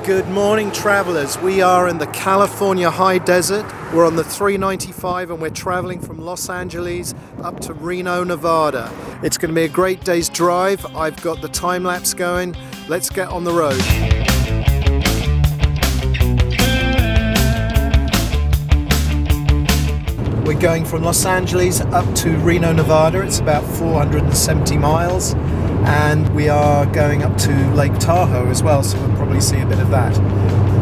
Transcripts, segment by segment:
Good morning, travelers. We are in the California high desert. We're on the 395 and we're traveling from Los Angeles up to Reno, Nevada. It's going to be a great day's drive. I've got the time lapse going. Let's get on the road. We're going from Los Angeles up to Reno, Nevada. It's about 470 miles. And we are going up to Lake Tahoe as well, so we'll probably see a bit of that.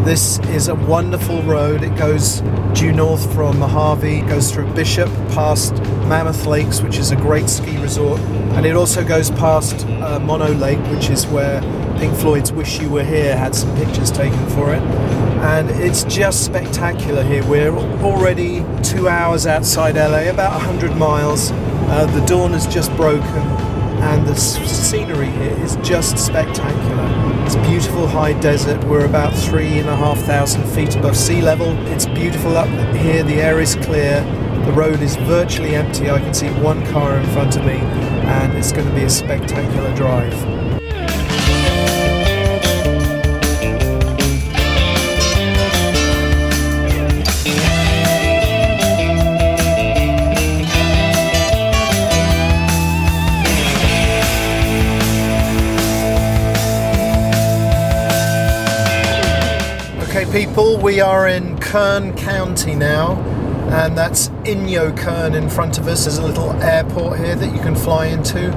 This is a wonderful road. It goes due north from Mojave, goes through Bishop, past Mammoth Lakes, which is a great ski resort, and it also goes past Mono Lake, which is where Pink Floyd's Wish You Were Here had some pictures taken for it. And it's just spectacular here. We're already 2 hours outside LA, about 100 miles. The dawn has just broken. And the scenery here is just spectacular. It's beautiful high desert. We're about 3,500 feet above sea level. It's beautiful up here. The air is clear. The road is virtually empty. I can see one car in front of me, and it's going to be a spectacular drive. People, we are in Kern County now, and that's Inyo Kern in front of us. There's a little airport here that you can fly into.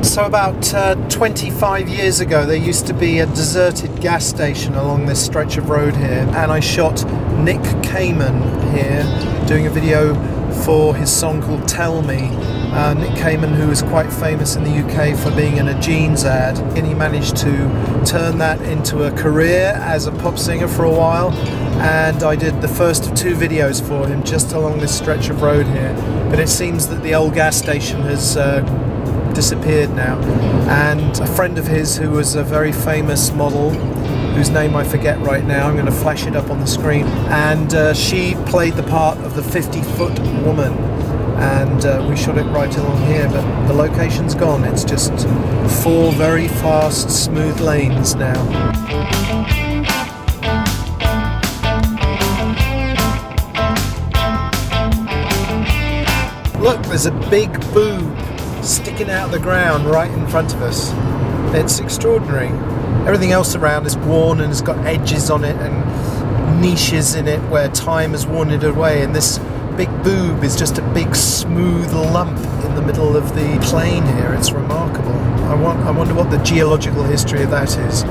So about 25 years ago there used to be a deserted gas station along this stretch of road here, and I shot Nick Kamen here doing a video for his song called Tell Me. Nick Kamen, who is quite famous in the UK for being in a jeans ad, and he managed to turn that into a career as a pop singer for a while, and I did the first of 2 videos for him just along this stretch of road here. But it seems that the old gas station has disappeared now, and a friend of his who was a very famous model, whose name I forget right now, I'm going to flash it up on the screen, and she played the part of the 50-foot woman, and we shot it right along here, but the location's gone. It's just 4 very fast, smooth lanes now. Look, there's a big boob sticking out of the ground right in front of us. It's extraordinary. Everything else around is worn and has got edges on it and niches in it where time has worn it away, and this big boob is just a big smooth lump in the middle of the plain here. It's remarkable. I wonder what the geological history of that is.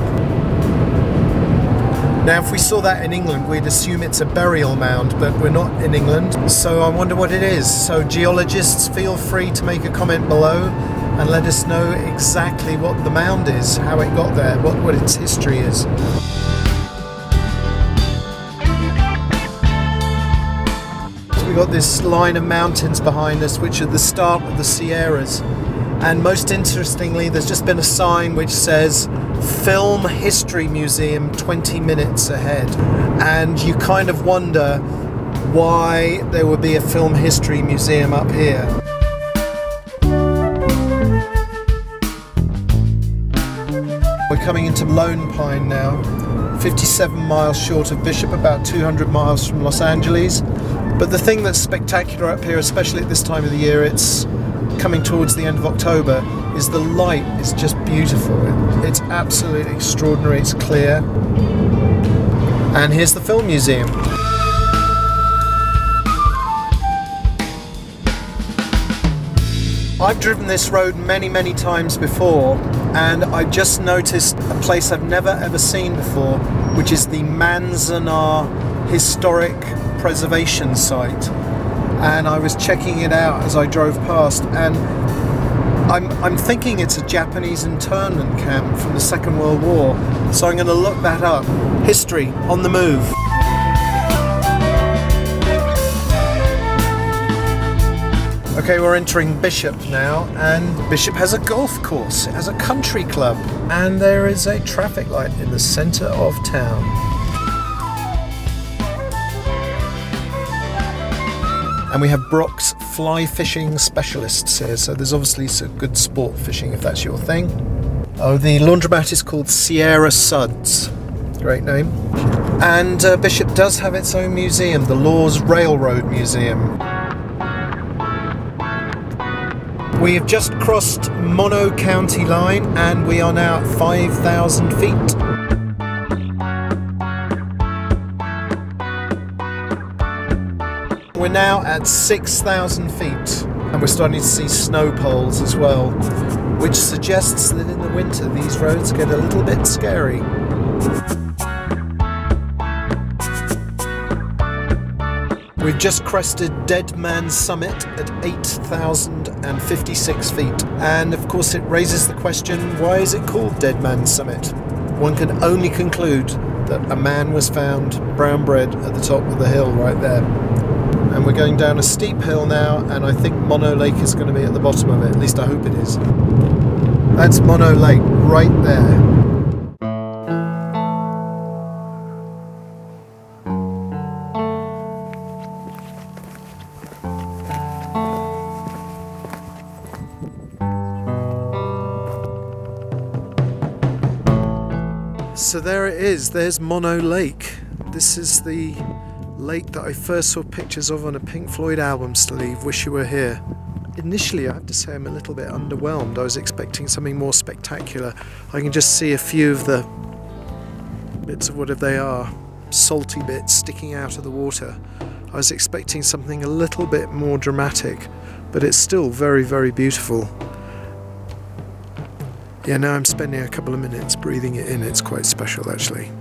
Now, if we saw that in England, we'd assume it's a burial mound, but we're not in England, so I wonder what it is. So geologists, feel free to make a comment below and let us know exactly what the mound is, how it got there, what its history is. We've got this line of mountains behind us, which are the start of the Sierras. And most interestingly, there's just been a sign which says Film History Museum 20 minutes ahead. And you kind of wonder why there would be a film history museum up here. We're coming into Lone Pine now, 57 miles short of Bishop, about 200 miles from Los Angeles. But the thing that's spectacular up here, especially at this time of the year, it's coming towards the end of October, is the light is just beautiful. It's absolutely extraordinary, it's clear. And here's the film museum. I've driven this road many times before, and I just noticed a place I've never ever seen before, which is the Manzanar Historic Preservation Site. And I was checking it out as I drove past, and I'm thinking it's a Japanese internment camp from the Second World War, so I'm going to look that up. History on the move. Okay, we're entering Bishop now, and Bishop has a golf course, it has a country club, and there is a traffic light in the centre of town. And we have Brock's fly fishing specialists here, so there's obviously some good sport fishing if that's your thing. Oh, the laundromat is called Sierra Suds. Great name. And Bishop does have its own museum, the Laws Railroad Museum. We have just crossed Mono County line and we are now at 5,000 feet. We're now at 6,000 feet and we're starting to see snow poles as well, which suggests that in the winter these roads get a little bit scary. We've just crested Dead Man's Summit at 8,056 feet, and of course it raises the question, why is it called Dead Man's Summit? One can only conclude that a man was found brown bread at the top of the hill right there. And we're going down a steep hill now, and I think Mono Lake is going to be at the bottom of it, at least I hope it is. That's Mono Lake right there. So there it is, there's Mono Lake. This is the lake that I first saw pictures of on a Pink Floyd album sleeve, Wish You Were Here. Initially, I have to say I'm a little bit underwhelmed. I was expecting something more spectacular. I can just see a few of the bits of whatever they are, salty bits sticking out of the water. I was expecting something a little bit more dramatic, but it's still very, very beautiful. Yeah, now I'm spending a couple of minutes breathing it in. It's quite special, actually.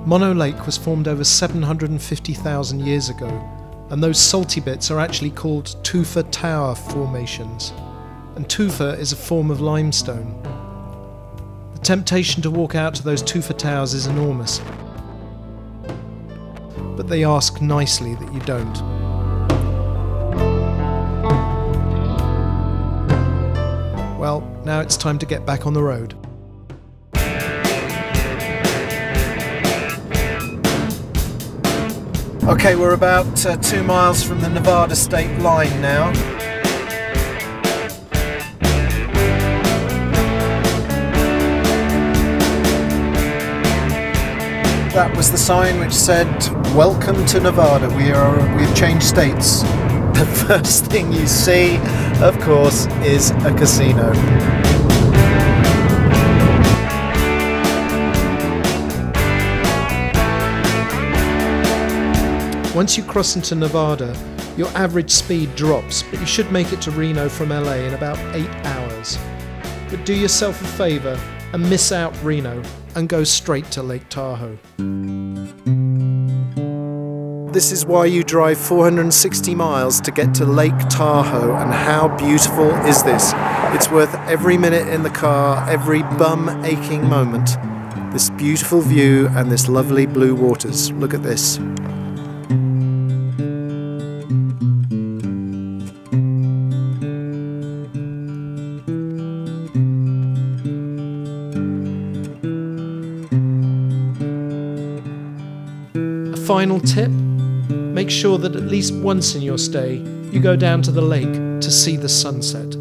Mono Lake was formed over 750,000 years ago, and those salty bits are actually called tufa tower formations. And tufa is a form of limestone. The temptation to walk out to those tufa towers is enormous, but they ask nicely that you don't. Well, now it's time to get back on the road. Okay, we're about 2 miles from the Nevada state line now. That was the sign which said, "Welcome to Nevada." We've changed states. The first thing you see, of course, is a casino. Once you cross into Nevada, your average speed drops, but you should make it to Reno from LA in about 8 hours. But do yourself a favour and miss out Reno and go straight to Lake Tahoe. This is why you drive 460 miles to get to Lake Tahoe, and how beautiful is this? It's worth every minute in the car, every bum-aching moment. This beautiful view and this lovely blue waters. Look at this. Final tip, make sure that at least once in your stay you go down to the lake to see the sunset.